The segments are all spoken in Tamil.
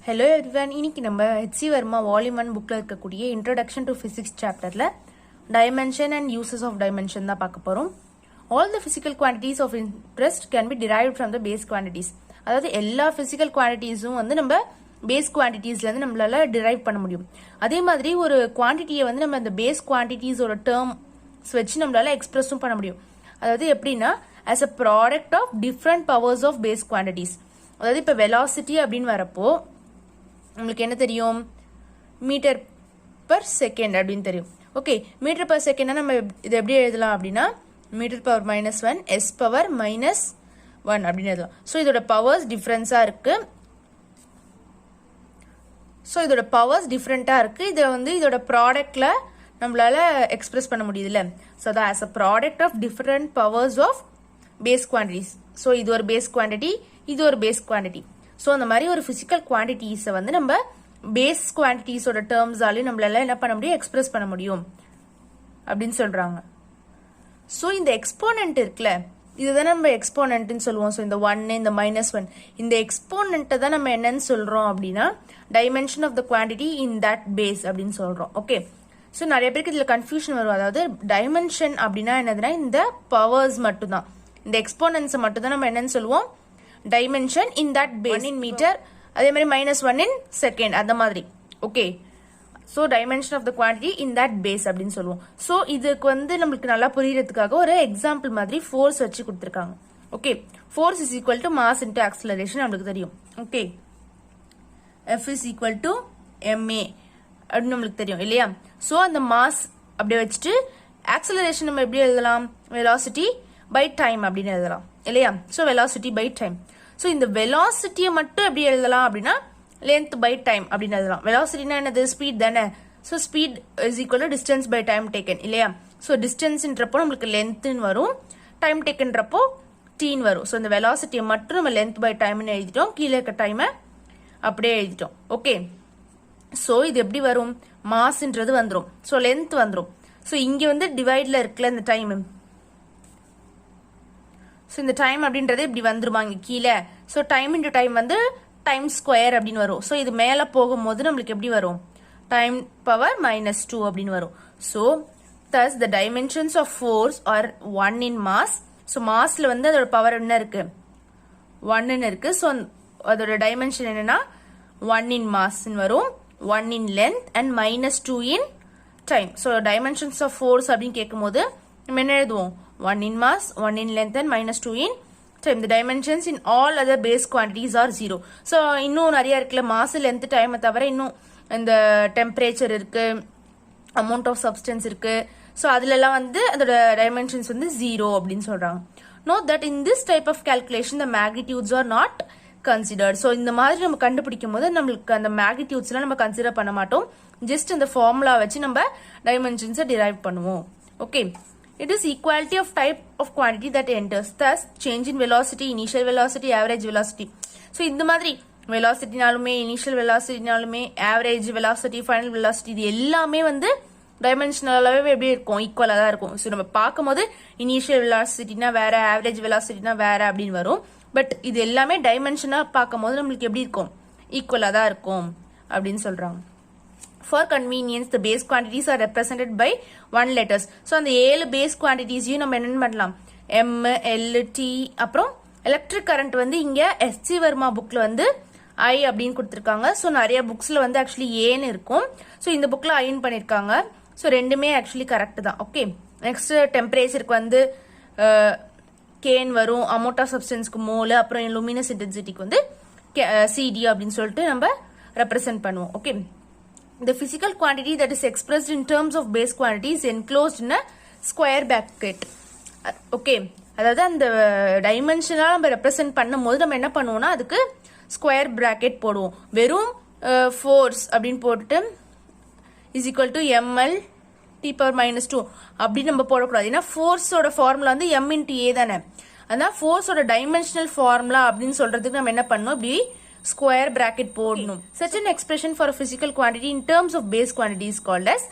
Hello everyone, இன்னைக்கு நம்ம Verma Vol-1 bookல இருக்கக்கூடிய Introduction to Physics chapterல Dimension and Uses of Dimension தான் பார்க்க போறோம். All the physical quantities of interest can be derived from the base quantities. அதாவது எல்லா physical quantitiesம் வந்து நம்ம base quantitiesல இருந்து நம்மளால derive பண்ண முடியும். அதே மாதிரி ஒரு குவாண்டிட்டியை வந்து நம்ம அந்த base quantities ஓட terms வச்சு நம்மளால எக்ஸ்பிரஸும் பண்ண முடியும். அதாவது எப்படின்னா as a product of different powers of base quantities. அதாவது இப்ப velocity அப்படின்னு வரப்போ உங்களுக்கு என்ன தெரியும் மீட்டர் பர் செகண்ட் அப்படின்னு தெரியும். ஓகே, மீட்டர் பர் செகண்ட் நம்ம இது எப்படி எழுதலாம் அப்படின்னா மீட்டர் பவர் -1 s பவர் -1 அப்படின்னு எழுதலாம். ஸோ இதோட பவர்ஸ் டிஃப்ரென்ஸா இருக்கு. ஸோ இதோட பவர்ஸ் டிஃப்ரெண்டா இருக்கு. இதை வந்து இதோட ப்ராடக்ட்ல நம்மளால எக்ஸ்பிரஸ் பண்ண முடியுதுல்ல. ஸோ அதான் as a product of different powers of base quantities. So இது ஒரு பேஸ் குவான்டிட்டி, இது ஒரு பேஸ் குவான்டிட்டி. ஸோ அந்த மாதிரி ஒரு பிசிக்கல் குவான்டிட்டிஸை வந்து நம்ம பேஸ் குவான்டிட்டிஸோட டேர்ம்ஸாலையும் நம்மளால என்ன பண்ண முடியும், எக்ஸ்பிரஸ் பண்ண முடியும் அப்படின்னு சொல்றாங்க. ஸோ இந்த எக்ஸ்போனன்ட் இருக்குல்ல, இதுதான் நம்ம எக்ஸ்போனன்ட்னு சொல்லுவோம். ஸோ இந்த 1 இந்த -1 இந்த எக்ஸ்போனன்ட்டை தான் நம்ம என்னன்னு சொல்றோம் அப்படின்னா dimension of the quantity in that base அப்படின்னு சொல்றோம். ஓகே, ஸோ நிறைய பேருக்கு இதுல கன்ஃபியூஷன் வரும். அதாவது டைமென்ஷன் அப்படின்னா என்னதுன்னா இந்த பவர்ஸ் மட்டும்தான், இந்த எக்ஸ்போனன்ட்ஸை மட்டும் தான் நம்ம என்னன்னு சொல்லுவோம் dimension in that base. In meter, அதே மாதிரி -1 இன் செகண்ட், அந்த மாதிரி. Okay, so dimension of the quantity in that base அப்படின்னு சொல்லுவோம். ஸோ இதுக்கு வந்து நம்மளுக்கு நல்லா புரியறதுக்காக ஒரு எக்ஸாம்பிள் மாதிரி ஃபோர்ஸ் வச்சு கொடுத்துருக்காங்க. Okay, force is equal to mass into acceleration நம்மளுக்கு தெரியும். Okay, F is equal to ma அப்படின்னு நம்மளுக்கு தெரியும் இல்லையா. ஸோ அந்த மாஸ் அப்படியே வச்சுட்டு ஆக்சலரேஷன் நம்ம எப்படி எழுதலாம், வெலாசிட்டி பை டைம் அப்படின்னு எழுதலாம் இல்லையா. So velocity by time. So இந்த வெலாசிட்டியை மட்டும் எப்படி எழுதலாம் அப்படின்னா லென்த் பை டைம் அப்படின்னு எழுதலாம். வெலாசிட்டினா என்னது, ஸ்பீட் தானே. So speed is equal to distance by time taken இல்லையா. ஸோ டிஸ்டன்ஸ்ன்றப்போ நம்மளுக்கு லென்த்னு வரும், டைம் டேக்கன்றப்போ டீன்னு வரும். ஸோ இந்த வெலாசிட்டியை மட்டும் நம்ம லென்த் பை டைம்னு எழுதிட்டோம், கீழே இருக்க டைமை அப்படியே எழுதிட்டோம். ஓகே, ஸோ இது எப்படி வரும், மாஸ்ன்றது வந்துடும், ஸோ லென்த் வந்துடும். ஸோ இங்க வந்து டிவைட்ல இருக்குல்ல இந்த டைம், ஸோ இந்த டைம் அப்படின்றது இப்படி வந்துருமா இங்க கீழே. ஸோ டைம் இன்டு டைம் வந்து டைம் ஸ்கொயர் அப்படின்னு வரும். ஸோ இது மேலே போகும்போது நம்மளுக்கு எப்படி வரும், டைம் பவர் -2 அப்படின்னு வரும். So thus the dimensions of force are 1 in mass. ஸோ மாஸ்ல வந்து அதோட பவர் என்ன இருக்கு, 1 இருக்கு. ஸோ அதோட டைமென்ஷன் என்னன்னா 1 இன் மாஸ்ன்னு வரும், 1 in length and -2 in time. So dimensions of force அப்படின்னு கேட்கும் போது நம்ம என்ன எழுதுவோம், 1 in mass, 1 in length and -2 in time. The dimensions in all other base quantities are 0. So இன்னும் நிறைய இருக்குல்ல, மாஸ் லென்த் டைமை தவிர இன்னும் இந்த டெம்பரேச்சர் இருக்கு, அமௌண்ட் ஆஃப் சப்ஸ்டன்ஸ் இருக்கு. ஸோ அதுல எல்லாம் வந்து அதோட டைமென்ஷன்ஸ் வந்து 0 அப்படின்னு சொல்றாங்க. Note that in this type of calculation the magnitudes are not considered. So இந்த மாதிரி நம்ம கண்டுபிடிக்கும் போது நம்மளுக்கு அந்த மேக்னிடியூட்ஸ்லாம் நம்ம கன்சிடர் பண்ண மாட்டோம், ஜஸ்ட் இந்த ஃபார்முலா வச்சு நம்ம டைமென்ஷன்ஸை டிரைவ் பண்ணுவோம். Okay, it is equality of type of quantity that enters. Thus change in velocity, initial velocity, average velocity. So இந்த மாதிரி velocityனாலுமே initial velocityனாலுமே average velocity, final velocity இது எல்லாமே வந்து டைமென்ஷனலாவே எப்படி இருக்கும், ஈக்குவலா தான் இருக்கும். ஸோ நம்ம பார்க்கும்போது இனிஷியல் வெலாசிட்டினா வேற, ஆவரேஜ் வெலாசிட்டினா வேற அப்படின்னு வரும். பட் இது எல்லாமே டைமென்ஷனா பார்க்கும்போது நம்மளுக்கு எப்படி இருக்கும், ஈக்குவலா தான் இருக்கும் அப்படின்னு சொல்றாங்க. For convenience, the base quantities are represented by 1 letters. So அந்த 7 base quantities நம்ம என்ன பண்ணலாம், M, L, T. அப்புறம் எலக்ட்ரிக் கரண்ட் வந்து இங்க SC வர்மா புக்ல வந்து I அப்படின்னு கொடுத்திருக்காங்க. ஸோ நிறைய புக்ஸ்ல வந்து ஆக்சுவலி ஏன்னு இருக்கும். ஸோ இந்த புக்ல ஐன்னு பண்ணிருக்காங்க. ஸோ ரெண்டுமே ஆக்சுவலி கரெக்ட் தான். ஓகே, நெக்ஸ்ட் டெம்பரேச்சருக்கு வந்து கேன் வரும், அமௌண்ட் ஆஃப் சப்ஸ்டன்ஸ்க்கு மோல், அப்புறம் லூமினஸ் இன்டென்சிட்டிக்கு வந்து CD அப்படின்னு சொல்லிட்டு நம்ம ரெப்ரசென்ட் பண்ணுவோம். Okay, the physical quantity that is expressed in terms of base quantity is enclosed in a square bracket. Okay, அதாவது அந்த டைமென்ஷனா நம்ம ரெப்ரசென்ட் பண்ணும்போது நம்ம என்ன பண்ணுவோம்னா அதுக்கு ஸ்கொயர் பிராக்கெட் போடுவோம். வெறும் ஃபோர்ஸ் அப்படின்னு போட்டுட்டு is equal to ml t power -2 அப்படின்னு நம்ம போடக்கூடாது. ஏன்னா ஃபோர்ஸோட ஃபார்முலா வந்து m இன்டு a தானே. அதான் ஃபோர்ஸோட டைமென்ஷனல் ஃபார்முலா அப்படின்னு சொல்றதுக்கு நம்ம என்ன பண்ணணும், இப்படி square bracket போடணும். Such an expression for a physical quantity in terms of base quantity is called as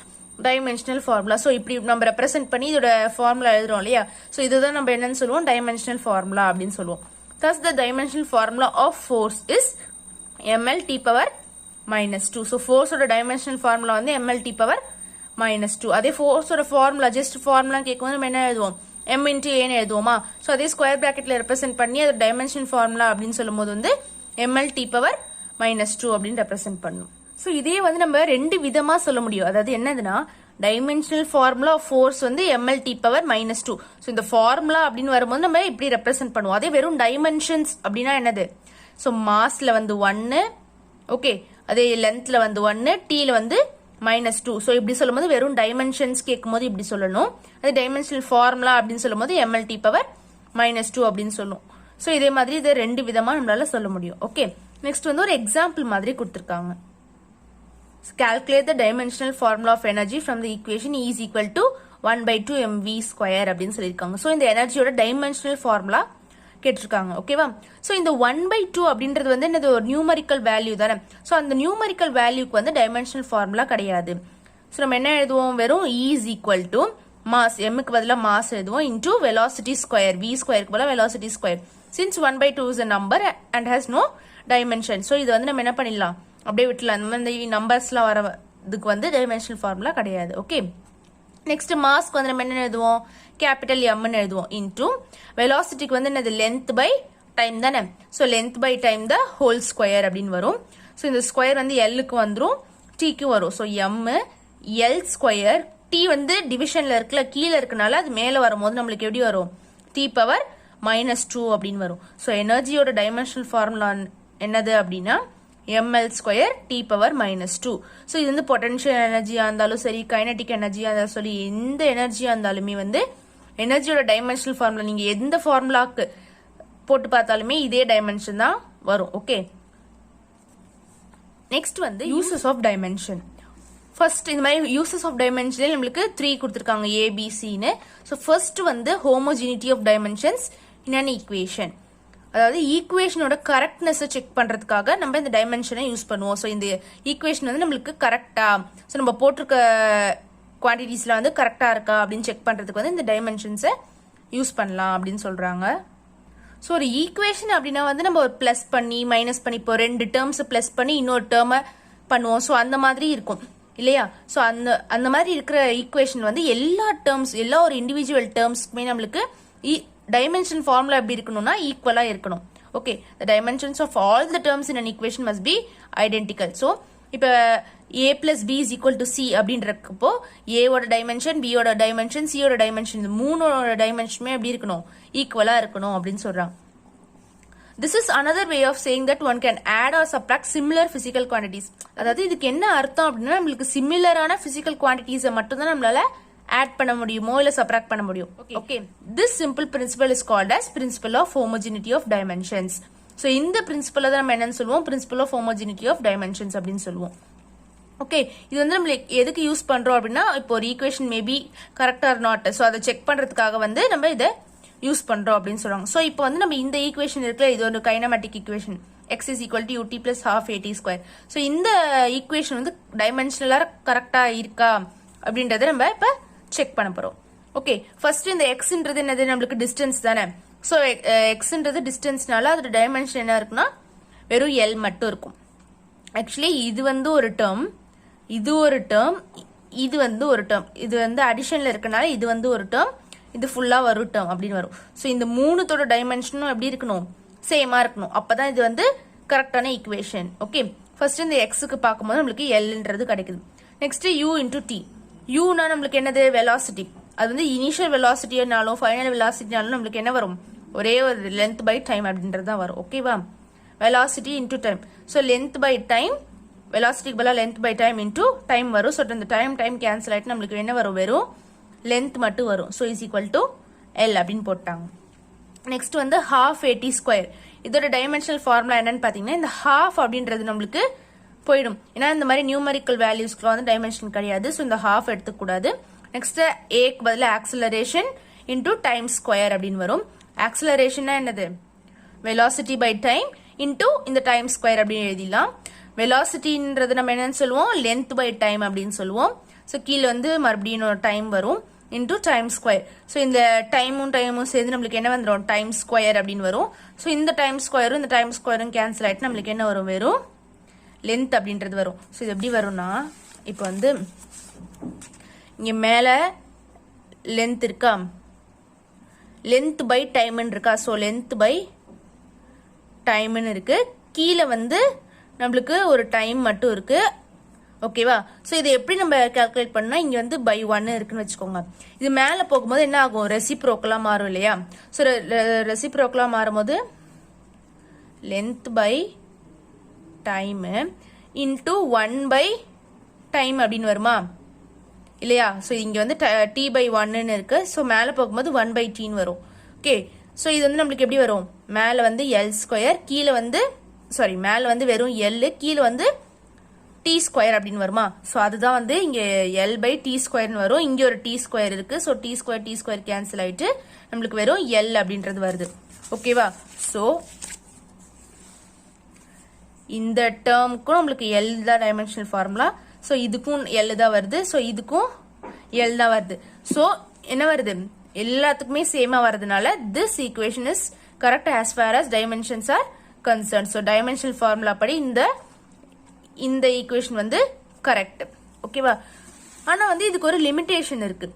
dimensional formula. So இப்படி நம்ம ரெப்ரசென்ட் பண்ணி இதோட ஃபார்முலா எழுதுறோம் இல்லையா. ஸோ இதுதான் நம்ம என்னன்னு சொல்லுவோம், டைமென்ஷனல் ஃபார்முலா அப்படின்னு சொல்லுவோம். Thus the dimensional formula of force is ml t power minus 2. So force ஓட dimensional formula வந்து mlt power minus 2. அதே force ஓட formula just formula கேட்கும்போது நம்ம என்ன எழுதுவோம், m into a ன்னு எழுதுவோமா. ஸோ அதே ஸ்கொயர் பிராக்கெட்ல ரெப்ரசென்ட் பண்ணி அது டைமென்ஷன் ஃபார்முலா அப்படின்னு சொல்லும் போது வந்து mlt பவர் மைனஸ் 2 அப்படின்னு ரெப்ரசென்ட் பண்ணும். ஸோ இதே வந்து நம்ம ரெண்டு விதமா சொல்ல முடியும். அதாவது என்னதுன்னா டைமென்ஷனல் ஃபார்முலா ஆஃப் ஃபோர்ஸ் வந்து mlt பவர் மைனஸ் 2. ஸோ இந்த ஃபார்முலா அப்படின்னு வரும்போது நம்ம இப்படி ரெப்ரசென்ட் பண்ணுவோம். அதே வெறும் டைமென்ஷன்ஸ் அப்படின்னா என்னது, ஸோ மாஸ்ல வந்து 1, ஓகே, அதே லென்த்ல வந்து 1, டீல வந்து minus 2. ஸோ இப்படி சொல்லும் போது வெறும் டைமென்ஷன்ஸ் கேட்கும் போது இப்படி சொல்லணும். அது டைமென்ஷனல் ஃபார்முலா அப்படின்னு சொல்லும் போது mlt பவர் minus 2 அப்படின்னு சொல்லும். ஸோ இதே மாதிரி இதை ரெண்டு விதமா நம்மளால சொல்ல முடியும். ஓகே, நெக்ஸ்ட் வந்து ஒரு எக்ஸாம்பிள் மாதிரி கொடுத்துருக்காங்க. Calculate the dimensional formula of energy from the equation E is equal to 1 by 2 mv square அப்படின்னு சொல்லியிருக்காங்க. ஸோ இந்த எனர்ஜியோட டைமென்ஷனல் ஃபார்முலா கேட்டிருக்காங்க. ஓகேவா. ஸோ இந்த 1 by 2 அப்படின்றது வந்து என்னது, ஒரு நியூமரிக்கல் வேல்யூ தானே. ஸோ அந்த நியூமரிக்கல் வேல்யூக்கு வந்து டைமென்ஷனல் ஃபார்முலா கிடையாது. ஸோ நம்ம என்ன எழுதுவோம், வெறும் E is equal to mass, எம்முக்கு பதிலாக மாஸ் எழுதுவோம், இன்டூ வெலாசிட்டி ஸ்கொயர், வி ஸ்கொயருக்கு பதிலாக velocity square. Since 1 by 2 is a number and has no dimension. So இது வந்து நம்ம என்ன பண்ணிடலாம், அப்படியே விட்டுலாம். அந்த மாதிரி நம்பர்ஸ்லாம் வரதுக்கு வந்து டைமென்ஷனல் ஃபார்முலா கிடையாது. ஓகே, நெக்ஸ்ட் மாஸ்க்கு வந்து நம்ம என்ன எழுதுவோம், கேபிட்டல் எம்னு எழுதுவோம், இன்டூ வெலாசிட்டிக்கு வந்து என்னது லென்த் பை டைம் தானே. So length by time the whole square அப்படின்னு வரும். ஸோ இந்த ஸ்கொயர் வந்து எல்லுக்கு வந்துடும், டீக்கும் வரும். So M L square, T வந்து டிவிஷன்ல இருக்குல்ல, கீழே இருக்கனால அது மேலே வரும்போது நம்மளுக்கு எப்படி வரும், டி பவர் மைனஸ் 2 அப்படின்னு வரும். ஸோ எனர்ஜியோட டைமென்ஷனல் ஃபார்முலா என்னது அப்படின்னா ml square T power minus 2. So இது வந்து பொட்டன்ஷியல் எனர்ஜியா இருந்தாலும் சரி, கைனடிக் எனர்ஜியா இருந்தாலும் சொல்லி எந்த எனர்ஜியா இருந்தாலுமே வந்து எனர்ஜியோட டைமென்ஷனல் ஃபார்முலா நீங்க எந்த ஃபார்முலாக்கு போட்டு பார்த்தாலுமே இதே டைமென்ஷன் தான் வரும். ஓகே, நெக்ஸ்ட் வந்து யூசஸ் ஆஃப் டைமென்ஷன். ஃபர்ஸ்ட் இந்த மாதிரி யூசஸ் ஆஃப் டைமென்ஷன் நம்மளுக்கு 3 கொடுத்துருக்காங்க, ஏபிசின்னு. ஸோ ஃபர்ஸ்ட் வந்து homogeneity of dimensions in an equation. அதாவது ஈக்குவேஷனோட கரெக்ட்னஸை செக் பண்றதுக்காக நம்ம இந்த டைமென்ஷனை யூஸ் பண்ணுவோம். ஸோ இந்த ஈக்குவேஷன் வந்து நம்மளுக்கு கரெக்டா, ஸோ நம்ம போட்டிருக்க குவான்டிட்டிஸ்ல வந்து கரெக்டா இருக்கா அப்படின்னு செக் பண்றதுக்கு வந்து இந்த டைமென்ஷன்ஸை யூஸ் பண்ணலாம் அப்படின்னு சொல்றாங்க. ஸோ ஒரு ஈக்குவேஷன் அப்படின்னா வந்து நம்ம ஒரு பிளஸ் பண்ணி மைனஸ் பண்ணி, இப்போ 2 டேர்ம்ஸ் பிளஸ் பண்ணி இன்னொரு டேர்மை பண்ணுவோம். ஸோ அந்த மாதிரி இருக்கும் இல்லையா. ஸோ அந்த மாதிரி இருக்கிற ஈக்குவேஷன் வந்து எல்லா டேர்ம்ஸ், எல்லா ஒரு இண்டிவிஜுவல் டேர்ம்ஸ்க்குமே நம்மளுக்கு டைமென்ஷன் ஃபார்முலா எப்படி இருக்கணும்னா ஈக்குவலா இருக்கணும். Okay, the dimensions of all the terms in an equation must be identical. So இப்போ a plus b is equal to c அப்படின்றப்போ a ஓட டைமென்ஷன், b ஓட டைமென்ஷன், c ஓட டைமென்ஷன், இந்த மூணோட டைமென்ஷனுமே எப்படி இருக்கணும், ஈக்குவலா இருக்கணும் அப்படின்னு சொல்றாங்க. This is another way of saying that one can add or subtract similar physical quantities. அதாவது இதுக்கு என்ன அர்த்தம் அப்படின்னா நம்மளுக்கு சிமிலரான பிசிக்கல் குவான்டிட்டிஸை மட்டும் தான் நம்மளால ஆட் பண்ண முடியுமோ இல்ல சப்ராக்ட் பண்ண முடியும். Okay, this simple principle is called as principle of homogeneity of dimensions. So இந்த பிரின்சிபலை தான் நம்ம என்னன்னு சொல்லுவோம், principle of homogeneity of dimensions அப்படின்னு சொல்லுவோம். ஓகே, இது வந்து நம்ம எதுக்கு யூஸ் பண்றோம் அப்படின்னா இப்போ ஒரு equation maybe correct R not, so அதை செக் பண்றதுக்காக வந்து நம்ம இதை யூஸ் பண்றோம் அப்படின்னு சொல்றாங்க. ஸோ இப்போ வந்து நம்ம இந்த ஈக்குவேஷன் இருக்குல்ல, இது ஒரு kinematic equation, x is equal to ut plus half at square. So இந்த ஈக்குவேஷன் வந்து டைமென்ஷனலா கரெக்டா இருக்கா அப்படின்றத நம்ம இப்போ செக் பண்ண போறோம். ஓகே, ஃபர்ஸ்ட் இந்த எக்ஸ்ன்றது என்னது, நம்மளுக்கு டிஸ்டன்ஸ் தானே. ஸோ எக்ஸ்ன்றது டிஸ்டன்ஸ்னால அதோட டைமென்ஷன் என்ன இருக்குன்னா வெறும் எல் மட்டும் இருக்கும். ஆக்சுவலி இது வந்து ஒரு டேர்ம், இது ஒரு டேர்ம், இது வந்து ஒரு டேர்ம், இது வந்து அடிஷன்ல இருக்கனால இது வந்து ஒரு டேர்ம், இது ஃபுல்லா ஒரு டேர்ம் அப்படின்னு வரும். ஸோ இந்த மூணுத்தோட டைமென்ஷனும் எப்படி இருக்கணும், சேமா இருக்கணும். அப்பதான் இது வந்து கரெக்டான ஈக்குவேஷன். ஓகே, ஃபர்ஸ்ட் இந்த எக்ஸுக்கு பார்க்கும்போது நம்மளுக்கு எல்ன்றது கிடைக்குது. Next U into T. யூனா நம்மளுக்கு என்னது, வெலாசிட்டி. அது வந்து இனிஷியல் வெலாசிட்டினாலும் ஃபைனல் வெலாசிட்டினாலும் நம்மளுக்கு என்ன வரும், ஒரே ஒரு லென்த் பை டைம் அப்படின்றது தான் வரும். ஓகேவா, velocity into time. So length by time, வெலாசிட்டிக்கு பதிலாக length by time into time வரும். ஸோ இந்த டைம் கேன்சல் ஆயிட்டு நம்மளுக்கு என்ன வரும், வெறும் லென்த் மட்டும் வரும். So is equal to L அப்படின்னு போட்டாங்க. நெக்ஸ்ட் வந்து ஹாஃப் ஏடி ஸ்கொயர். இதோட டைமென்ஷனல் ஃபார்முலா என்னன்னு பாத்தீங்கன்னா இந்த ஹாஃப் அப்படின்றது நம்மளுக்கு போயிடும். ஏன்னா இந்த மாதிரி நியூமரிக்கல் வேல்யூஸ்க்கு வந்து டைமென்ஷன் கிடையாது. ஸோ இந்த ஹாஃப் எடுத்துக்கூடாது. நெக்ஸ்ட் ஏக்கு பதில் ஆக்சலரேஷன் இன்டூ டைம் ஸ்கொயர் அப்படின்னு வரும். ஆக்சலரேஷன்னா என்னது, வெலாசிட்டி பை டைம் இன்டூ இந்த டைம் ஸ்கொயர் அப்படின்னு எழுதிடலாம். வெலாசிட்டின்றது நம்ம என்னன்னு சொல்லுவோம், லென்த் பை டைம் அப்படின்னு சொல்லுவோம். ஸோ கீழே வந்து மறுபடியும் டைம் வரும் இன்டூ டைம் ஸ்கொயர். ஸோ இந்த டைமும் சேர்ந்து நம்மளுக்கு என்ன வந்துடும், டைம் ஸ்கொயர் அப்படின்னு வரும். ஸோ இந்த டைம் ஸ்கொயரும் இந்த டைம் ஸ்கொயரும் கேன்சல் ஆயிட்டு நம்மளுக்கு என்ன வரும், வெறும் லென்த் அப்படின்றது வரும். ஸோ இது எப்படி வரும்னா இப்போ வந்து இங்கே மேலே லென்த் இருக்கா, லென்த் பை டைம்னு இருக்கா. ஸோ லென்த் பை டைம்னு இருக்கு. கீழே வந்து நம்மளுக்கு ஒரு டைம் மட்டும் இருக்கு. ஓகேவா. ஸோ இது எப்படி நம்ம கால்குலேட் பண்ணா இங்க வந்து பை 1 இருக்குன்னு வச்சுக்கோங்க. இது மேலே போகும்போது என்ன ஆகும், ரெசிப்ரோக்கலா மாறும் இல்லையா. ஸோ ரெசிப்ரோக்கலா மாறும்போது length by time into 1 by time அப்படின்னு வருமா இல்லையா. ஸோ இங்க வந்து டி பை 1ன்னு இருக்கு. ஸோ மேலே போகும்போது 1 பை டின்னு வரும். ஓகே. ஸோ இது வந்து நம்மளுக்கு எப்படி வரும், மேலே வந்து எல் ஸ்கொயர், கீழே வந்து சாரி மேலே வந்து வெறும் எல், கீழே வந்து டி ஸ்கொயர் அப்படின்னு வருமா. ஸோ அதுதான் வந்து இங்க எல் பை டி ஸ்கொயர்னு வரும். இங்க ஒரு டி ஸ்கொயர் இருக்கு. ஸோ டி ஸ்கொயர் கேன்சல் ஆயிட்டு நம்மளுக்கு வெறும் எல் அப்படின்றது வருது. ஓகேவா. ஸோ இந்த டேர்முக்கும் நம்மளுக்கு எல் தான் டைமென்ஷனல் ஃபார்முலா. ஸோ இதுக்கும் எல் தான் வருது. ஸோ இதுக்கும் எல் தான் வருது. ஸோ என்ன வருது, எல்லாத்துக்குமே சேமா வரதுனால this equation is correct as far as dimensions are concerned. So dimensional formula படி இந்த ஈக்குவேஷன் வந்து கரெக்ட். ஓகேவா. ஆனா வந்து இதுக்கு ஒரு லிமிடேஷன் இருக்கு.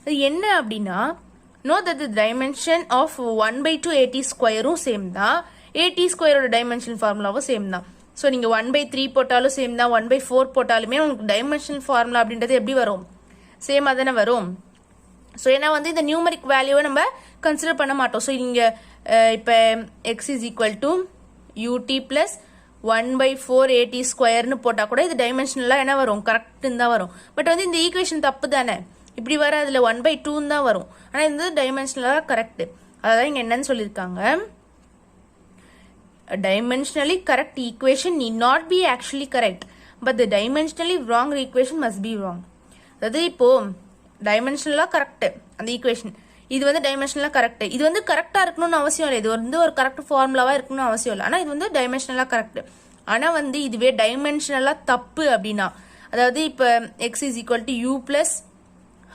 அது என்ன அப்படின்னா, know that the dimension of 1/2 AT ஸ்கொயரும் சேம் தான், AT ஸ்கொயரோட டைமென்ஷனல் ஃபார்முலாவும் சேம் தான். ஸோ நீங்க 1/3 போட்டாலும் சேம் தான், 1/4 போட்டாலுமே உங்களுக்கு டைமென்ஷனல் ஃபார்முலா அப்படின்றது எப்படி வரும், சேமா தானே வரும். ஸோ ஏன்னா வந்து இந்த நியூமரிக் வேல்யூவை நம்ம கன்சிடர் பண்ண மாட்டோம். ஸோ இங்க இப்போ x is equal to ut plus 1/4 AT ஸ்கொயர்னு போட்டா கூட இது டைமென்ஷனலா என்ன வரும், கரெக்ட்னு தான் வரும். பட் வந்து இந்த ஈக்குவேஷன் தப்பு தானே, இப்படி வர அதுல 1/2 தான் வரும். ஆனா இந்த டைமென்ஷனலா கரெக்ட். அதாவது இங்க என்னன்னு சொல்லியிருக்காங்க, dimensionally correct equation need not be actually correct, but the dimensionally wrong equation must be wrong. அதாவது இப்போ டைமென்ஷனலா கரெக்ட் அந்த ஈக்குவேஷன், இது வந்து டைமென்ஷனலா கரெக்ட், இது வந்து கரெக்டா இருக்கணும்னு அவசியம் இல்லை, இது வந்து ஒரு கரெக்ட் ஃபார்முலாவா இருக்கணும்னு அவசியம் இல்லை. ஆனா இது வந்து டைமென்ஷனலா கரெக்ட். ஆனா வந்து இதுவே டைமென்ஷனலா தப்பு அப்படின்னா, அதாவது இப்ப X is equal to you plus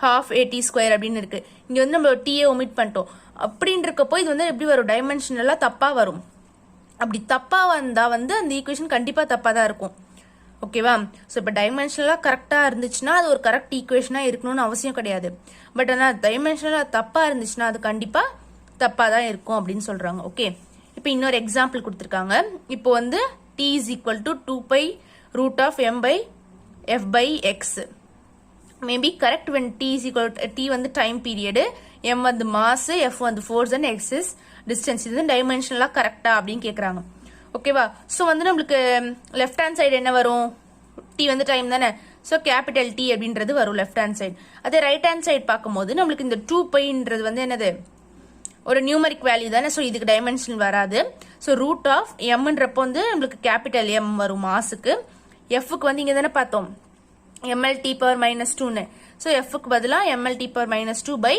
half AT square அப்படின்னு இருக்கு. இங்க வந்து நம்ம டீயை ஒமிட் பண்ணிட்டோம். அப்படின்னு இருக்கப்போ இது வந்து எப்படி வரும், டைமென்ஷனலா தப்பா வரும். அப்படி தப்பா வந்தா வந்து அந்த ஈக்குவேஷன் கண்டிப்பா தப்பா தான் இருக்கும். ஓகேவா. ஸோ இப்போ டைமென்ஷனலா கரெக்டா இருந்துச்சுன்னா அது ஒரு கரெக்ட் ஈக்குவேஷனா இருக்கணும்னு அவசியம் கிடையாது. பட் ஆனால் டைமென்ஷனலா தப்பா இருந்துச்சுன்னா அது கண்டிப்பா தப்பா தான் இருக்கும் அப்படின்னு சொல்றாங்க. ஓகே. இப்போ இன்னொரு எக்ஸாம்பிள் கொடுத்துருக்காங்க. இப்போ வந்து t is equal to 2 pi root of m by f by x may be correct when t is equal to t வந்து டைம் பீரியட், m வந்து மாஸ், f வந்து force and x is distance. இது டைமென்ஷனலா கரெக்டா அப்படின்னு கேக்குறாங்க. ஓகேவா. ஸோ வந்து நம்மளுக்கு லெஃப்ட் ஹேண்ட் சைடு என்ன வரும், t வந்து டைம் தானே, ஸோ கேபிட்டல் T அப்படின்றது வரும் லெஃப்ட் ஹேண்ட் சைடு. அதே ரைட் ஹேண்ட் சைடு பார்க்கும்போது நம்மளுக்கு இந்த 2 பைன்றது வந்து என்னது, ஒரு நியூமரிக் வேல்யூ தானே. ஸோ இதுக்கு டைமென்ஷன் வராது. ஸோ ரூட் ஆஃப் எம்ன்றப்போ வந்து நம்மளுக்கு கேபிட்டல் M வரும் மாசுக்கு. எஃப்க்கு வந்து இங்க தானே பார்த்தோம் mlt பவர் -2ன்னு. ஸோ எஃப்க்கு பதிலாக mlt பவர் -2 பை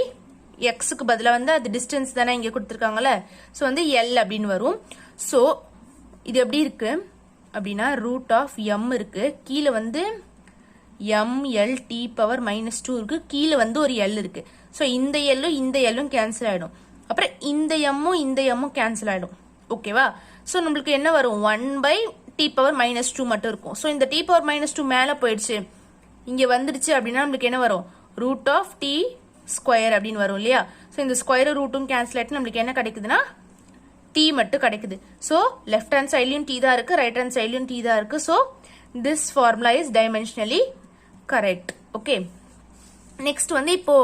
எக்ஸுக்கு பதிலாக வந்து அது டிஸ்டன்ஸ் தானே இங்கே கொடுத்துருக்காங்கல்ல. ஸோ வந்து L அப்படின்னு வரும். ஸோ இது எப்படி இருக்கு அப்படின்னா, ரூட் ஆஃப் எம் இருக்கு, கீழே வந்து mlt பவர் -2 இருக்கு, கீழே வந்து ஒரு L இருக்கு. ஸோ இந்த எல்லும் கேன்சல் ஆயிடும். அப்புறம் இந்த எம்மும் கேன்சல் ஆயிடும். ஓகேவா. ஸோ நம்மளுக்கு என்ன வரும், 1/t பவர் -2 மட்டும் இருக்கும். ஸோ இந்த t பவர் -2 மேலே போயிடுச்சு, இங்க வந்துடுச்சு அப்படின்னா நம்மளுக்கு என்ன வரும், ரூட் ஆஃப் t ஸ்கொயர் அப்படின்னு வரும் இல்லையா. ஸோ இந்த ஸ்கொயர் ரூட்டும் கேன்சல் ஆயிட்டு நம்மளுக்கு என்ன கிடைக்குதுன்னா t மட்டும் கிடைக்குது. ஸோ லெஃப்ட் ஹேண்ட் சைட்லயும் t தான் இருக்கு, ரைட் ஹேண்ட் சைட்லயும் t தான் இருக்கு. So this formula is dimensionally correct. Okay. Next வந்து இப்போ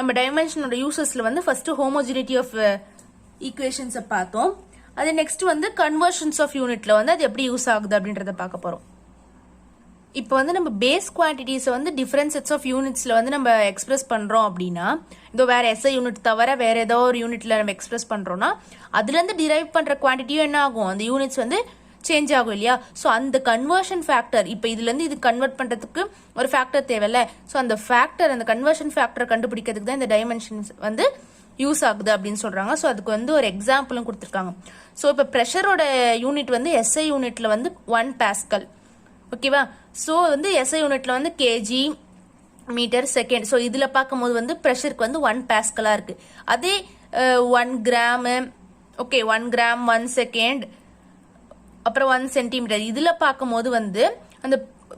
நம்ம டைமென்ஷனோட யூசஸ்ல வந்து ஃபர்ஸ்ட் ஹோமோஜெனிட்டி ஆஃப் ஈக்குவேஷன்ஸை பார்த்தோம். அது நெக்ஸ்ட் வந்து கன்வர்ஷன்ஸ் ஆஃப் யூனிட்ல வந்து அது எப்படி யூஸ் ஆகுது அப்படின்றத பார்க்க போறோம். இப்போ வந்து நம்ம பேஸ் குவான்டிட்டிஸை வந்து டிஃபரன்ட் செட்ஸ் ஆஃப் யூனிட்ஸ்ல வந்து நம்ம எக்ஸ்பிரஸ் பண்றோம் அப்படின்னா, இதோ வேற எஸ்ஐ யூனிட் தவிர வேற ஏதோ ஒரு யூனிட்ல நம்ம எக்ஸ்பிரஸ் பண்றோம்னா அதுல இருந்து டிரைவ் பண்ற குவான்டிட்டியும் என்ன ஆகும், அந்த யூனிட்ஸ் வந்து சேஞ்ச் ஆகும் இல்லையா. ஸோ அந்த கன்வர்ஷன் ஃபேக்டர், இப்போ இதுல இருந்து இது கன்வெர்ட் பண்றதுக்கு ஒரு ஃபேக்டர் தேவையில்ல. ஸோ அந்த ஃபேக்டர், அந்த கன்வர்ஷன் ஃபேக்டர் கண்டுபிடிக்கிறதுக்கு தான் இந்த டைமென்ஷன்ஸ் வந்து யூஸ் ஆகுது அப்படின்னு சொல்றாங்க. ஸோ அதுக்கு வந்து ஒரு எக்ஸாம்பிளும் கொடுத்துருக்காங்க. ஸோ இப்போ ப்ரெஷரோட யூனிட் வந்து எஸ்ஐ யூனிட்ல வந்து 1 பாஸ்கல். ஓகேவா. ஸோ வந்து எஸ்ஐ யூனிட்ல வந்து கேஜி மீட்டர் செகண்ட். ஸோ இதுல பார்க்கும்போது வந்து ப்ரெஷருக்கு வந்து 1 பாஸ்கலா இருக்கு. அதே 1 கிராம், ஓகே 1 கிராம் 1 செகண்ட், அப்புறம் 1 சென்டிமீட்டர். இதுல பார்க்கும்போது வந்து அந்த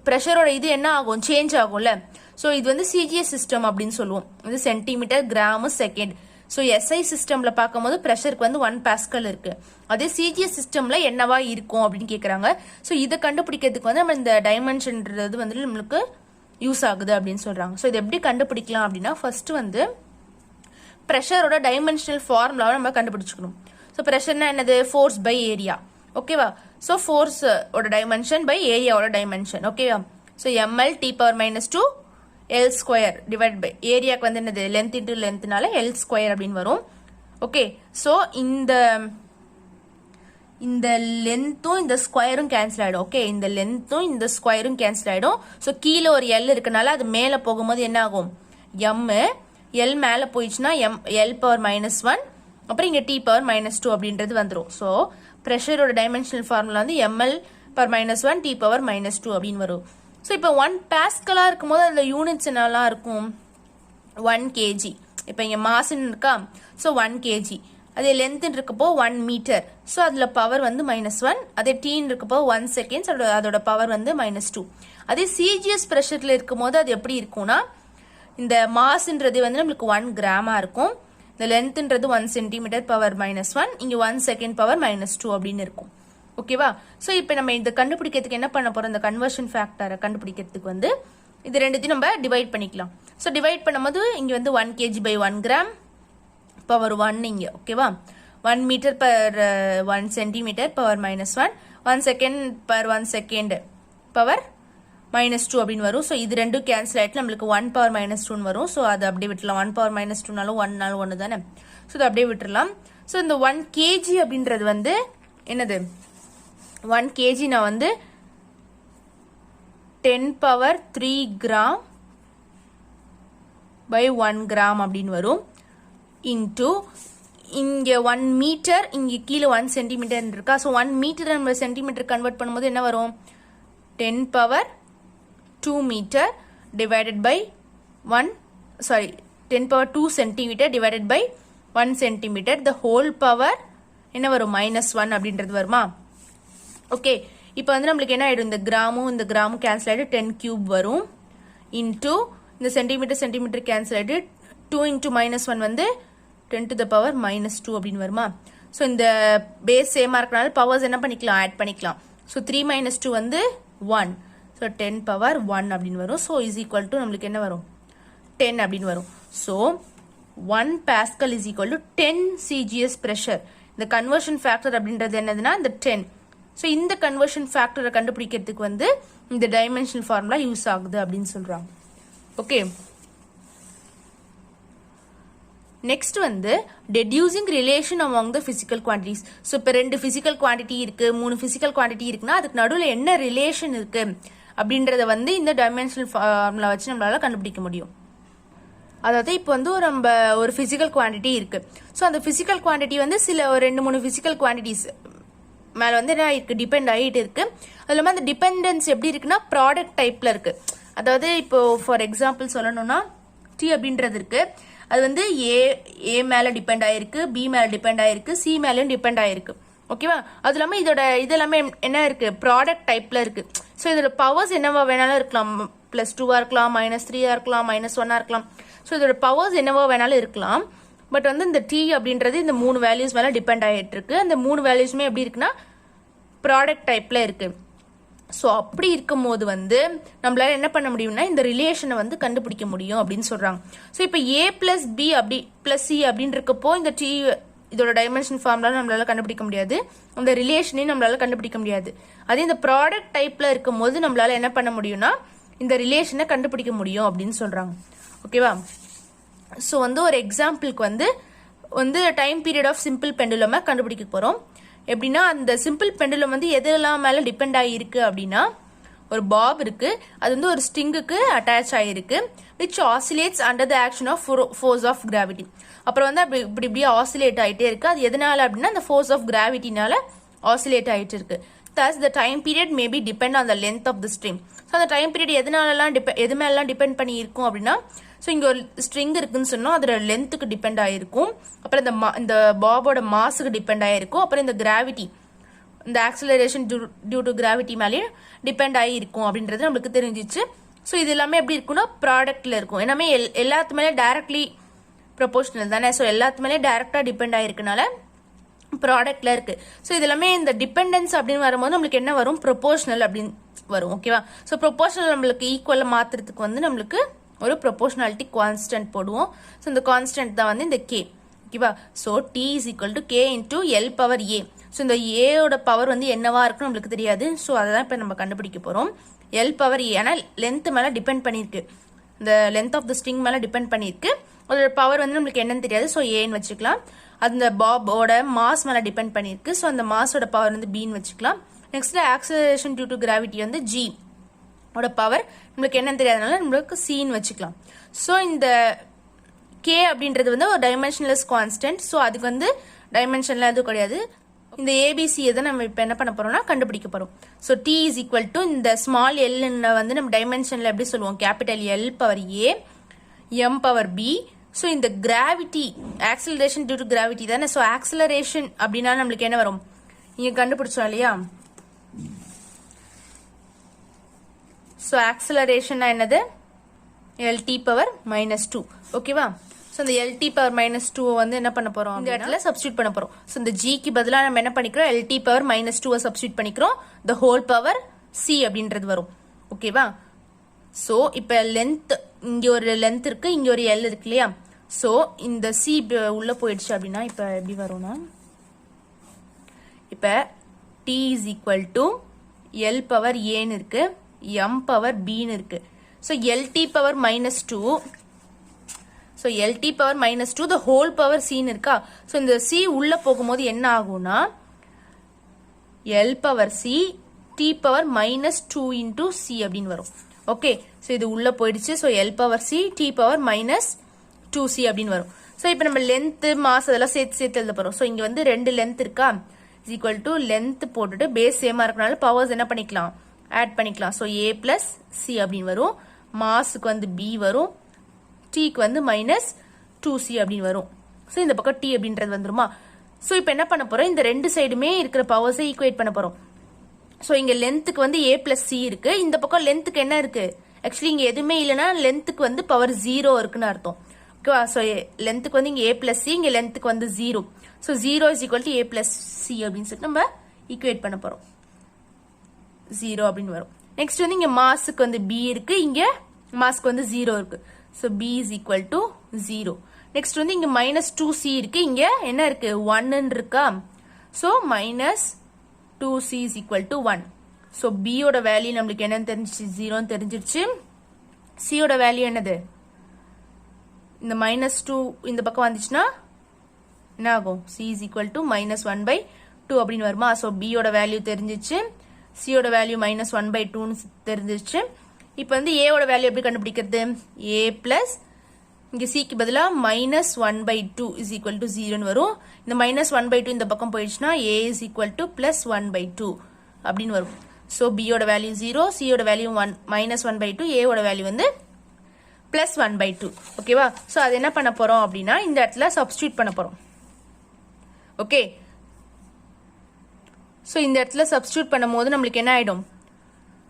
ப்ரெஷரோட இது என்ன ஆகும், சேஞ்ச் ஆகும்ல. ஸோ இது வந்து சிஜிஎஸ் சிஸ்டம் அப்படின்னு சொல்லுவோம். இது centimetre, gram, second. So SI சிஸ்டம்ல பார்க்கும்போது ப்ரெஷருக்கு வந்து 1 பாஸ்கல் இருக்கு. அதே சிஜிஎஸ் சிஸ்டம்ல என்னவா இருக்கும் அப்படின்னு கேட்குறாங்க. ஸோ இதை கண்டுபிடிக்கிறதுக்கு வந்து நம்ம இந்த டைமென்ஷன்ன்றது வந்து நம்மளுக்கு யூஸ் ஆகுது அப்படின்னு சொல்றாங்க. ஸோ இது எப்படி கண்டுபிடிக்கலாம் அப்படின்னா, ஃபர்ஸ்ட் வந்து ப்ரெஷரோட டைமென்ஷனல் ஃபார்முலாவை நம்ம கண்டுபிடிச்சுக்கணும். ஸோ ப்ரெஷர்னா என்னது, ஃபோர்ஸ் பை ஏரியா. ஓகேவா? ஸோ ஃபோர்ஸ் ஓட டைமென்ஷன் பை ஏரியாவோட டைமென்ஷன். ஓகேவா? So ml t power -2 L square divide by ஏரியாக்கு வந்து என்னது, லென்த் இன்டு லென்த்னால L ஸ்கொயர் அப்படின்னு வரும். ஓகே, ஸோ இந்த லென்த்தும் இந்த ஸ்கொயரும் கேன்சல் ஆயிடும். ஓகே, இந்த லென்த்தும் இந்த ஸ்கொயரும் கேன்சல் ஆயிடும். ஸோ கீழே ஒரு எல் இருக்கனால அது மேலே போகும்போது என்ன ஆகும், எம் எல் மேலே போயிடுச்சுன்னா எல் பவர் -1, அப்புறம் இங்கே டி பவர் -2 அப்படின்றது வந்துடும். ஸோ ப்ரெஷரோட டைமென்ஷனல் ஃபார்முலா வந்து ml பவர் -1 டி பவர் -2 அப்படின்னு வரும். ஸோ இப்போ 1 பாஸ்கலா இருக்கும்போது அதில் யூனிட்ஸ் என்னெல்லாம் இருக்கும், 1 kg. இப்போ இங்கே மாஸ்ன்னு இருக்கா, ஸோ 1 kg. அதே லென்த்ன்னு இருக்கப்போ 1 மீட்டர். ஸோ அதில் பவர் வந்து -1. அதே டீன்னு இருக்கப்போ 1 செகண்ட்ஸ், அதோட பவர் வந்து -2. அதே சிஜிஎஸ் ப்ரெஷரில் இருக்கும்போது அது எப்படி இருக்கும்னா, இந்த மாஸ்ன்றது வந்து நம்மளுக்கு 1 கிராமா இருக்கும். இந்த லென்த்ன்றது 1 சென்டிமீட்டர் பவர் -1, இங்கே 1 செகண்ட் பவர் -2 அப்படின்னு இருக்கும். ஓகேவா? ஸோ இப்போ நம்ம இந்த கண்டுபிடிக்கிறதுக்கு என்ன பண்ண போறோம், இந்த கன்வர்ஷன் ஃபேக்டரை கண்டுபிடிக்கிறதுக்கு வந்து இது ரெண்டுத்தையும் நம்ம டிவைட் பண்ணிக்கலாம். ஸோ டிவைட் பண்ணும்போது இங்கே வந்து 1 kg பை 1 கிராம் பவர் 1 இங்கே. ஓகேவா? 1 metre per 1 centimetre power -1, 1 second per 1 second power -2 அப்படின்னு வரும். ஸோ இது ரெண்டும் கேன்சல் ஆயிட்டு நம்மளுக்கு 1 பவர் -2 வரும். ஸோ அது அப்படியே விட்டுலாம். 1 பவர் -2நாலும் 1நாலும் 1 தானே. ஸோ அதை அப்படியே விட்டுடலாம். ஸோ இந்த 1 kg அப்படின்றது வந்து என்னது, 1 kg நான் வந்து 10 பவர் 3 கிராம் பை 1 கிராம் அப்படின்னு வரும். இன்டூ இங்கே 1 மீட்டர், இங்கே கீழே 1 சென்டிமீட்டர் இருக்கா. ஸோ 1 மீட்டர் நம்ம சென்டிமீட்டர் கன்வெர்ட் பண்ணும்போது என்ன வரும், 10 power 2 metre divided by 10 power 2 centimetre divided by 1 centimetre. The whole power என்ன வரும், -1 அப்படின்றது வருமா. ஓகே, இப்போ வந்து நம்மளுக்கு என்ன ஆயிடும், இந்த கிராமும் கேன்சல் ஆயிட்டு 10 கியூப் வரும். இன்டூ இந்த சென்டிமீட்டர் கேன்சல் ஆயிட்டு 2 இன்டூ -1 வந்து 10 to the power -2 அப்படின்னு வருமா. ஸோ இந்த பேஸ் சேமா இருக்கனால பவர்ஸ் என்ன பண்ணிக்கலாம், ஆட் பண்ணிக்கலாம். ஸோ 3 - 2 வந்து 1. ஸோ 10 பவர் 1 அப்படின்னு வரும். ஸோ இஸ் ஈக்குவல் டு நம்மளுக்கு என்ன வரும், 10 அப்படின்னு வரும். So 1 pascal is equal to 10 CGS pressure. இந்த கன்வர்ஷன் ஃபேக்டர் அப்படின்றது என்னதுன்னா இந்த 10. ஸோ இந்த கன்வர்ஷன் ஃபேக்டரை கண்டுபிடிக்கிறதுக்கு வந்து இந்த டைமென்ஷனல் ஃபார்முலா யூஸ் ஆகுது அப்படின்னு சொல்றாங்க. ஓகே, நெக்ஸ்ட் வந்து deducing relation among the physical quantities. So இப்போ 2 physical quantity இருக்கு, 3 physical quantity இருக்குன்னா அதுக்கு நடுவில் என்ன ரிலேஷன் இருக்கு அப்படின்றத வந்து இந்த டைமென்ஷனல் ஃபார்முலா வச்சு நம்மளால கண்டுபிடிக்க முடியும். அதாவது இப்போ வந்து நம்ம ஒரு பிசிக்கல் குவான்டிட்டி இருக்கு. ஸோ அந்த பிசிக்கல் குவான்டிட்டி வந்து சில ஒரு 2-3 பிசிக்கல் குவான்டிட்டிஸ் மேல வந்து என்ன இருக்கு, டிபெண்ட் ஆகிட்டு இருக்கு. அது இல்லாமல் அந்த டிபெண்டன்ஸ் எப்படி இருக்குன்னா ப்ராடக்ட் டைப்ல இருக்கு. அதாவது இப்போ ஃபார் எக்ஸாம்பிள் சொல்லணும்னா டி அப்படின்றது இருக்கு, அது வந்து ஏ மேல டிபெண்ட் ஆயிருக்கு, பி மேல டிபெண்ட் ஆயிருக்கு, சி மேலயும் டிபெண்ட் ஆயிருக்கு. ஓகேவா? அது இல்லாம இது எல்லாமே என்ன இருக்கு, ப்ராடக்ட் டைப்ல இருக்கு. ஸோ இதோட பவர்ஸ் என்னவா வேணாலும் இருக்கலாம், +2 இருக்கலாம், -3 இருக்கலாம், -1 இருக்கலாம். ஸோ இதோட பவர்ஸ் என்னவா வேணாலும் இருக்கலாம். பட் வந்து இந்த டி அப்படின்றது இந்த 3 வேல்யூஸ் மேல டிபெண்ட் ஆகிட்டு இருக்கு. அந்த 3 வேல்யூஸுமே எப்படி இருக்குன்னா ப்ராடக்ட் டைப்ல இருக்கு. ஸோ அப்படி இருக்கும் போது வந்து நம்மளால என்ன பண்ண முடியும்னா இந்த ரிலேஷனை வந்து கண்டுபிடிக்க முடியும் அப்படின்னு சொல்றாங்க. ஸோ இப்போ A + B அப்படி +C அப்படின்னு இருக்கப்போ இந்த டி இதோட டைமென்ஷன் ஃபார்முலா நம்மளால கண்டுபிடிக்க முடியாது, அந்த ரிலேஷனையும் நம்மளால கண்டுபிடிக்க முடியாது. அதே இந்த ப்ராடக்ட் டைப்ல இருக்கும் போது நம்மளால என்ன பண்ண முடியும்னா இந்த ரிலேஷனை கண்டுபிடிக்க முடியும் அப்படின்னு சொல்றாங்க. ஓகேவா? ஸோ வந்து ஒரு எக்ஸாம்பிளுக்கு வந்து டைம் பீரியட் ஆஃப் சிம்பிள் பெண்டுலமை கண்டுபிடிக்க போறோம். எப்படின்னா அந்த சிம்பிள் பெண்டுலம் வந்து எதெல்லாம் மேல டிபெண்ட் ஆகிருக்கு அப்படின்னா, ஒரு பாப் இருக்கு, அது வந்து ஒரு ஸ்ட்ரிங்குக்கு அட்டாச் ஆகிருக்கு, which oscillates under the action of force of gravity. அப்புறம் வந்து இப்படி ஆசிலேட் ஆகிட்டே இருக்கு. அது எதனால அப்படின்னா அந்த ஃபோர்ஸ் ஆஃப் கிராவிட்டினால ஆசிலேட் ஆகிட்டு இருக்கு. Thus the time period may be depend on the length of the string. So அந்த டைம் பீரியட் எது மேலாம் டிபெண்ட் பண்ணி இருக்கும் அப்படின்னா, ஸோ இங்கே ஒரு ஸ்ட்ரிங் இருக்குன்னு சொன்னோம், அதோட லென்த்துக்கு டிபெண்ட் ஆகிருக்கும், அப்புறம் இந்த பாபோட மாஸுக்கு டிபெண்ட் ஆகிருக்கும், அப்புறம் இந்த கிராவிட்டி இந்த ஆக்சிலரேஷன் டியூ டு கிராவிட்டி மேலே டிபெண்ட் ஆகி இருக்கும் அப்படின்றது நம்மளுக்கு தெரிஞ்சிச்சு. ஸோ இது எல்லாமே எப்படி இருக்குன்னா ப்ராடக்ட்ல இருக்கும். எல்லாமே எல்லாத்து மேலே டைரக்ட்லி ப்ரொபோஷனல் தானே. ஸோ எல்லாத்து மேலே டைரக்டா டிபெண்ட் ஆயிருக்கனால ப்ராடக்ட்ல இருக்கு. ஸோ இது எல்லாமே இந்த டிபெண்டன்ஸ் அப்படின்னு வரும்போது நம்மளுக்கு என்ன வரும், ப்ரொபோஷனல் அப்படின்னு வரும். ஓகேவா. ஸோ ப்ரொபோஷனல் நம்மளுக்கு ஈக்குவலா மாத்துறதுக்கு வந்து நம்மளுக்கு ஒரு ப்ரொபோஷனாலிட்டி கான்ஸ்டன்ட் போடுவோம். ஸோ இந்த கான்ஸ்டன்ட் தான் வந்து இந்த கே. ஓகேவா. So T is equal to K into L power A. So இந்த ஏயோட பவர் வந்து என்னவா இருக்குன்னு நம்மளுக்கு தெரியாது. ஸோ அதை தான் இப்போ நம்ம கண்டுபிடிக்க போறோம். எல் பவர் ஏ ஆனால் லென்த் மேல டிபெண்ட் பண்ணிருக்கு, இந்த லென்த் ஆஃப் த ஸ்ட்ரிங் மேல டிபெண்ட் பண்ணிருக்கு. அதோட பவர் வந்து நம்மளுக்கு என்னன்னு தெரியாது. ஸோ ஏன்னு வச்சுக்கலாம். அந்த பாபோட மாஸ் மேல டிபெண்ட் பண்ணிருக்கு. ஸோ அந்த மாஸோட பவர் வந்து பின்னு வச்சுக்கலாம். Next acceleration due to gravity வந்து ஜி ஓட பவர் நம்மளுக்கு என்னன்னு தெரியாதனால நம்மளுக்கு சின்னு வச்சுக்கலாம். ஸோ இந்த கே அப்படின்றது வந்து ஒரு டைமென்ஷன்லெஸ் கான்ஸ்டன்ட். ஸோ அதுக்கு வந்து டைமென்ஷன்ல எதுவும் கிடையாது. இந்த ஏபிசி எதை நம்ம இப்போ என்ன பண்ண போறோம்னா கண்டுபிடிக்க போறோம். So T is equal to இந்த ஸ்மால் எல் வந்து நம்ம டைமென்ஷன்ல எப்படி சொல்லுவோம், capital L power A M power B. So இந்த gravity acceleration due to gravity தானே. ஸோ ஆக்சிலரேஷன் அப்படின்னா நம்மளுக்கு என்ன வரும், இங்க கண்டுபிடிச்சோம் இல்லையா. ஸோ ஆக்சிலரேஷன் என்னது, எல்டி பவர் -2. ஓகேவா. ஸோ இந்த எல்டி பவர் -2 வந்து என்ன பண்ண போறோம், இந்த இடத்துல சப்ஸ்டியூட் பண்ண போறோம். ஸோ இந்த ஜிக்கு பதிலாக நம்ம என்ன பண்ணிக்கிறோம், எல்டி பவர் -2 சப்ஸ்டியூட் பண்ணிக்கிறோம். த ஹோல் பவர் சி அப்படின்றது வரும். ஓகேவா. ஸோ இப்போ லென்த் இங்க ஒரு லென்த் இருக்கு, இங்க ஒரு எல் இருக்கு இல்லையா. ஸோ இந்த சி உள்ள போயிடுச்சு அப்படின்னா இப்போ எப்படி வரும்னா, இப்போ T is equal to L power ஏன்னு இருக்கு, எம் பவர் பின்னு இருக்கு. So LT power -2, so LT power -2 the whole power சின்னு இருக்கா. ஸோ இந்த சி உள்ள போகும்போது என்ன ஆகும்னா L power C T power -2 into C அப்படின்னு வரும். ஓகே. ஸோ இது உள்ள போயிடுச்சு. So L power C T power -2c அப்படின்னு வரும். ஸோ இப்போ நம்ம லென்த் மாஸ் அதெல்லாம் சேர்த்து எழுத போறோம். ஸோ இங்க வந்து 2 லென்த் இருக்கா, இஸ் ஈக்குவல் டு லென்த் போட்டுட்டு பேஸ் சேமா இருக்கனால பவர்ஸ் என்ன பண்ணிக்கலாம், ஆட் பண்ணிக்கலாம். ஸோ ஏ பிளஸ் சி அப்படின்னு வரும். மாஸுக்கு வந்து பி வரும், டீக்கு வந்து -2c அப்படின்னு வரும். ஸோ இந்த பக்கம் டி அப்படின்றது வந்துருமா. ஸோ இப்போ என்ன பண்ண போறோம், இந்த ரெண்டு சைடுமே இருக்கிற பவர்ஸை ஈக்குவேட் பண்ண போறோம். ஸோ இங்க லென்த்துக்கு வந்து ஏ பிளஸ் சி இருக்கு, இந்த பக்கம் லென்த்துக்கு என்ன இருக்கு, ஆக்சுவலி இங்க எதுவுமே இல்லைன்னா லென்த்துக்கு வந்து பவர் 0 இருக்குன்னு அர்த்தம். ஓகேவா. ஸோ லென்த்துக்கு வந்து இங்க ஏ பிளஸ் சி, இங்க லென்த்துக்கு வந்து 0. So 0 is equal to A plus C அப்படின்னு சொல்லிட்டு நம்ம ஈக்குவேட் பண்ண போறோம். 0 அப்படின்னு வரும். நெக்ஸ்ட் வந்து இங்க மாஸுக்கு வந்து பி இருக்கு, இங்க மாஸ்க்கு வந்து 0 இருக்கு. So B is equal to 0. Next வந்து இங்க -2c இருக்கு, இங்க என்ன இருக்கு 1 இருக்கா. So -2c is equal to 1. So b ஓட வேல்யூ நம்மளுக்கு என்னன்னு தெரிஞ்சிச்சு, 0 தெரிஞ்சிருச்சு. c ஓட வேல்யூ என்னது, இந்த -2 இந்த பக்கம் வந்துச்சுன்னா என்ன ஆகும், c இஸ் ஈக்குவல் டு -1/2 அப்படின்னு வருமா. ஸோ b ஓட வேல்யூ தெரிஞ்சிச்சு, c ஓட வேல்யூ -1/2 தெரிஞ்சிச்சு. இப்போ வந்து a ஓட வேல்யூ எப்படி கண்டுபிடிக்கிறது, a பிளஸ் இங்க c க்கு பதிலா -1/2 இஸ் ஈக்குவல் டு 0 வரும். இந்த -1/2 இந்த பக்கம் போயிடுச்சுன்னா a இஸ் ஈக்குவல் டு +1/2 அப்படின்னு வரும். ஸோ b ஓட வேல்யூ 0, c ஓட வேல்யூ -1/2, a ஓட வேல்யூ வந்து +1/2. ஓகேவா. ஸோ அது என்ன பண்ண போறோம் அப்படின்னா இந்த இடத்துல சப்ஸ்டியூட் பண்ண போறோம். ஓகே. ஸோ இந்த இடத்துல சப்ஸ்டியூட் பண்ணும் போது நம்மளுக்கு என்ன ஆயிடும்,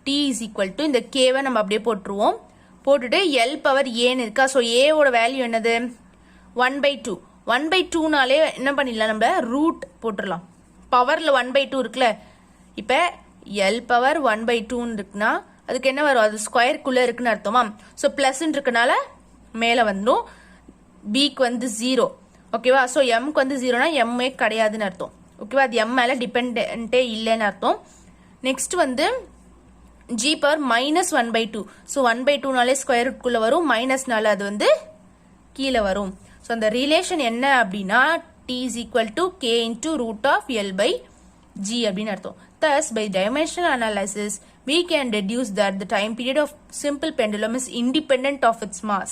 t இஸ் ஈக்குவல் டு இந்த கேவை நம்ம அப்படியே போட்டுருவோம். போட்டுட்டு எல் பவர் ஏன்னு இருக்கா. ஸோ ஏ ஓட வேல்யூ என்னது 1/2. 1/2னாலே என்ன பண்ணிடலாம், நம்ம ரூட் போட்டுடலாம். பவர்ல 1/2 இருக்குல்ல. இப்ப எல் பவர் 1/2 இருக்குன்னா அதுக்கு என்ன வரும், அது ஸ்கொயருக்குள்ள இருக்குன்னு அர்த்தமா. ஸோ பிளஸ் இருக்கனால மேல வந்துடும். பிக்கு வந்து 0. ஓகேவா. ஸோ எம்க்கு வந்து 0னா எம்ஏ கிடையாதுன்னு அர்த்தம். ஓகேவா. அது எம் மேல டிபெண்டே இல்லைன்னு அர்த்தம். நெக்ஸ்ட் வந்து g பவர் -1/2. ஸோ 1/2னாலே ஸ்கொயர் ரூட்குள்ள வரும், மைனஸ்னால அது வந்து கீழே வரும். ஸோ அந்த ரிலேஷன் என்ன அப்படின்னா t is equal to k into root of L by g அப்படின்னு அர்த்தம். Thus, by dimensional analysis, we can deduce that the time period of simple pendulum is independent of its mass.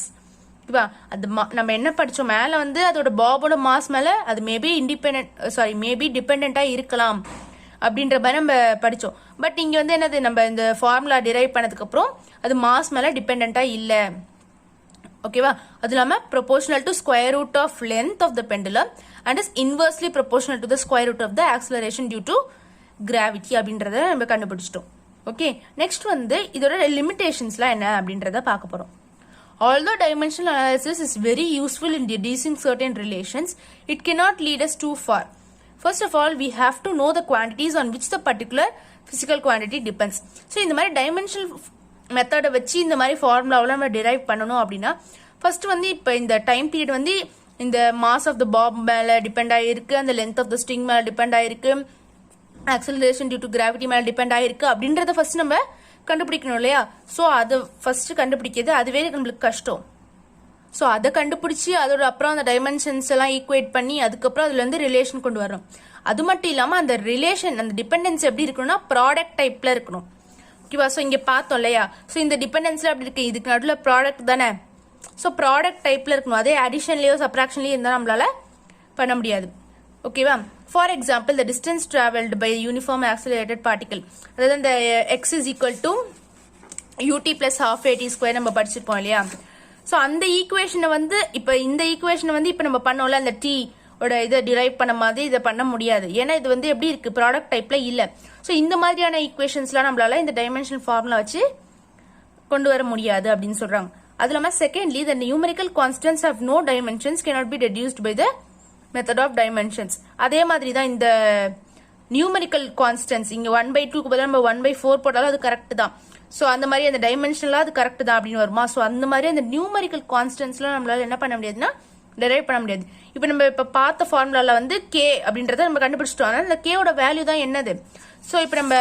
ஓகேவா. அது நம்ம என்ன படிச்சோம், மேல வந்து அதோட பாபோட மாஸ் மேல அது மேபி டிபெண்டா இருக்கலாம் அப்படின்ற மாதிரி நம்ம படிச்சோம். பட் இங்க வந்து என்னது, நம்ம இந்த ஃபார்முலா டிரைவ் பண்ணதுக்கு அப்புறம் அது மாஸ் மேல டிபெண்டா இல்ல. ஓகேவா. அது இல்லாம proportional to square root of length of the pendulum and is inversely proportional to the square root of the acceleration due to gravity அப்படின்றத நம்ம கண்டுபிடிச்சிட்டோம். ஓகே, நெக்ஸ்ட் வந்து இதோட லிமிடேஷன்ஸ்லாம் என்ன அப்படின்றத பார்க்க போறோம். Although dimensional analysis is very useful in deducing certain relations, it cannot lead us too far. First of all, we have to know the quantities on which the particular physical quantity depends. So இந்த மாதிரி dimensional மெத்தடை வச்சு இந்த மாதிரி ஃபார்முலாவில் நம்ம டிரைவ் பண்ணணும் அப்படின்னா ஃபர்ஸ்ட் வந்து இப்போ இந்த டைம் பீரியட் வந்து இந்த மாஸ் ஆஃப் த பாப் மேலே டிபெண்ட் ஆகிருக்கு, அந்த லென்த் ஆஃப் த ஸ்ட்ரிங் மேலே டிபெண்ட் ஆகிருக்கு, ஆக்சலரேஷன் டியூ டு கிராவிட்டி மேலே டிபெண்ட் ஆகிருக்கு அப்படின்றத ஃபர்ஸ்ட் நம்ம கண்டுபிடிக்கணும் இல்லையா. ஸோ அதை ஃபர்ஸ்ட் கண்டுபிடிக்கிறது அதுவே நம்மளுக்கு கஷ்டம். ஸோ அதை கண்டுபிடிச்சி அதோட அப்புறம் அந்த டைமென்ஷன்ஸ் எல்லாம் ஈக்குவேட் பண்ணி அதுக்கப்புறம் அதுல இருந்து ரிலேஷன் கொண்டு வரணும். அது மட்டும் இல்லாமல் அந்த ரிலேஷன் அந்த டிபெண்டன்ஸ் எப்படி இருக்கணும்னா ப்ராடக்ட் டைப்ல இருக்கணும். ஓகேவா. ஸோ இங்கே பார்த்தோம் இல்லையா. ஸோ இந்த டிபெண்டன்ஸ்ல அப்படி இருக்கு, இதுக்கு நடுவில் ப்ராடக்ட் தானே. ஸோ ப்ராடக்ட் டைப்ல இருக்கணும். அதே அடிஷன்லயோ சப்ராக்ஷன்லயோ இருந்தால் நம்மளால பண்ண முடியாது. ஓகேவா. For example the distance travelled by uniform accelerated particle, அதாவது இந்த X is equal to UT plus half AT square நம்ம படிச்சிருப்போம் இல்லையா. ஸோ அந்த ஈக்குவேஷனை வந்து இப்போ இந்த ஈக்குவேஷனை வந்து இப்போ நம்ம பண்ணோம்ல அந்த டி ஓட இதை டிரைவ் பண்ண மாதிரி இதை பண்ண முடியாது. ஏன்னா இது வந்து எப்படி இருக்கு, ப்ராடக்ட் டைப்ல இல்ல. ஸோ இந்த மாதிரியான ஈக்குவேஷன்ஸ்லாம் நம்மளால இந்த டைமென்ஷனல் ஃபார்முலா வச்சு கொண்டு வர முடியாது அப்படின்னு சொல்றாங்க. அது இல்லாம secondly the numerical constants have no dimensions cannot be deduced by the method of dimensions. அதே மாதிரி தான் இந்த நியூமரிக்கல் கான்ஸ்டன்ஸ் இங்க 1/2 பதிலாக நம்ம 1/4 போட்டாலும் அது கரெக்ட் தான். ஸோ அந்த மாதிரி அந்த டைமென்ஷன்லாம் அது கரெக்ட் தான் அப்படின்னு வருமா. ஸோ அந்த மாதிரி அந்த நியூமரிக்கல் கான்ஸ்டன்ஸ்லாம் நம்மளால என்ன பண்ண முடியாதுன்னா டெரைவ் பண்ண முடியாது. இப்போ நம்ம இப்போ பார்த்த ஃபார்முலால வந்து கே அப்படின்றத நம்ம கண்டுபிடிச்சிட்டோம். ஆனால் இந்த கேவோட வேல்யூ தான் என்னது. ஸோ இப்போ நம்ம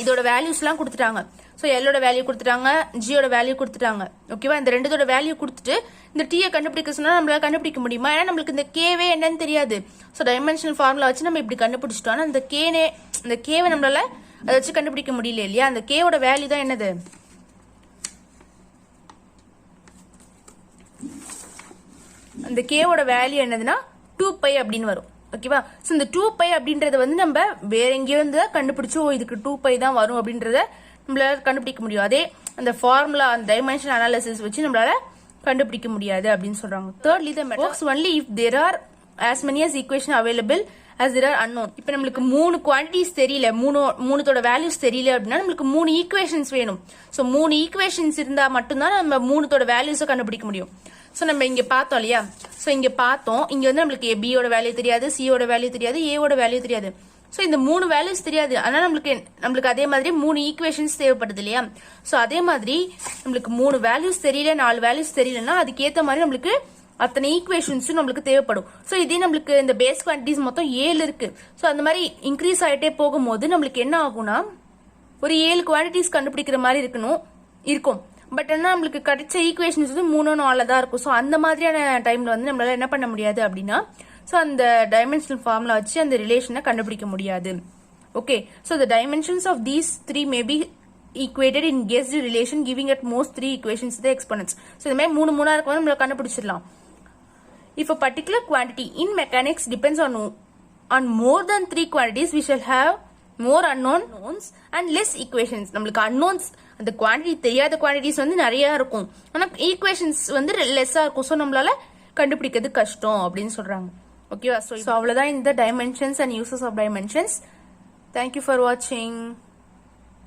இதோட வேல்யூஸ்லாம் கொடுத்துட்டாங்க. ஸோ எல்லோட வேல்யூ கொடுத்துட்டாங்க, ஜியோட வேல்யூ கொடுத்துட்டாங்க. ஓகேவா. இந்த ரெண்டுத்தோட வேல்யூ கொடுத்துட்டு இந்த டீயை கண்டுபிடிக்க சொன்னா நம்மளால கண்டுபிடிக்க முடியுமா? ஏன்னா நம்மளுக்கு இந்த கேவே என்னன்னு தெரியாது. ஸோ டைமென்ஷனல் ஃபார்முலா வச்சு நம்ம இப்படி கண்டுபிடிச்சிட்டோம். ஆனால் இந்த கேவை நம்மளால அதை வச்சு கண்டுபிடிக்க முடியல இல்லையா. அந்த கேவோட வேல்யூ தான் என்னது, அந்த கேவோட வேல்யூ என்னதுன்னா 2π அப்படின்னு வரும். ஓகேவா. ஸோ இந்த 2π அப்படின்றத வந்து நம்ம வேற எங்கேயோ இருந்து கண்டுபிடிச்சோ இதுக்கு 2π தான் வரும் அப்படின்றத நம்மளால கண்டுபிடிக்க முடியும். அதே அந்த ஃபார்முலா அந்த டைமென்ஷன் அனாலிசிஸ் வச்சு நம்மளால கண்டுபிடிக்க முடியாது அப்படின்னு சொல்றாங்க. thirdly the method works only if there are as many as equation available as there are unknown. இப்போ நம்மளுக்கு 3 குவான்டிட்டிஸ் தெரியல, மூணுத்தோட வேல்யூஸ் தெரியல அப்படின்னா நம்மளுக்கு 3 ஈக்குவேஷன்ஸ் வேணும். ஸோ 3 ஈக்குவேஷன்ஸ் இருந்தா மட்டும்தான் நம்ம மூணுத்தோட வேல்யூஸை கண்டுபிடிக்க முடியும். ஸோ நம்ம இங்க பார்த்தோம் இல்லையா. ஸோ இங்க பார்த்தோம், இங்க வந்து நம்மளுக்கு பியோட வேல்யூ தெரியாது, சியோட வேல்யூ தெரியாது, ஏவோட வேல்யூ தெரியாது. ஸோ இந்த 3 வேல்யூஸ் தெரியாது. ஆனால் நம்மளுக்கு அதே மாதிரி 3 ஈக்குவேஷன்ஸ் தேவைப்படுது இல்லையா. ஸோ அதே மாதிரி நம்மளுக்கு 3 வேல்யூஸ் தெரியல, 4 வேல்யூஸ் தெரியலன்னா அதுக்கேற்ற மாதிரி நம்மளுக்கு அத்தனை ஈக்குவேஷன்ஸும் நம்மளுக்கு தேவைப்படும். ஸோ இதே நம்மளுக்கு இந்த பேஸ் குவான்டிட்டிஸ் மொத்தம் 7 இருக்கு. ஸோ அந்த மாதிரி இன்க்ரீஸ் ஆகிட்டே போகும்போது நம்மளுக்கு என்ன ஆகும்னா ஒரு 7 குவான்டிட்டிஸ் கண்டுபிடிக்கிற மாதிரி இருக்கும். பட் ஆனால் நம்மளுக்கு கிடைச்ச ஈக்குவேஷன்ஸ் வந்து 3-4 தான் இருக்கும். ஸோ அந்த மாதிரியான டைம்ல வந்து நம்மளால என்ன பண்ண முடியாது அப்படின்னா ஸோ அந்த டைமென்ஷனல் ஃபார்முலா வச்சு அந்த ரிலேஷனை கண்டுபிடிக்க முடியாது. Okay. So the dimensions of these 3 may be equated in guessed relation giving at most 3 equations the exponents. So இந்த மாதிரி 3 இருக்கும் நம்மள கண்டுபிடிச்சிடலாம். If a particular quantity in mechanics depends on more than 3 quantities, we shall have more unknowns and less equations. நம்மளுக்கு unknowns அந்த குவான்டிட்டி தெரியாத குவான்டிட்டிஸ் வந்து நிறைய இருக்கும், ஆனால் ஈக்குவேஷன்ஸ் வந்து லெஸ்ஸா இருக்கும். ஸோ நம்மளால கண்டுபிடிக்கிறது கஷ்டம் அப்படின்னு சொல்றாங்க. ஓகேவா. ஸோ அவ்வளோதான் இந்த dimensions and uses of dimensions. Thank you for வாட்சிங்.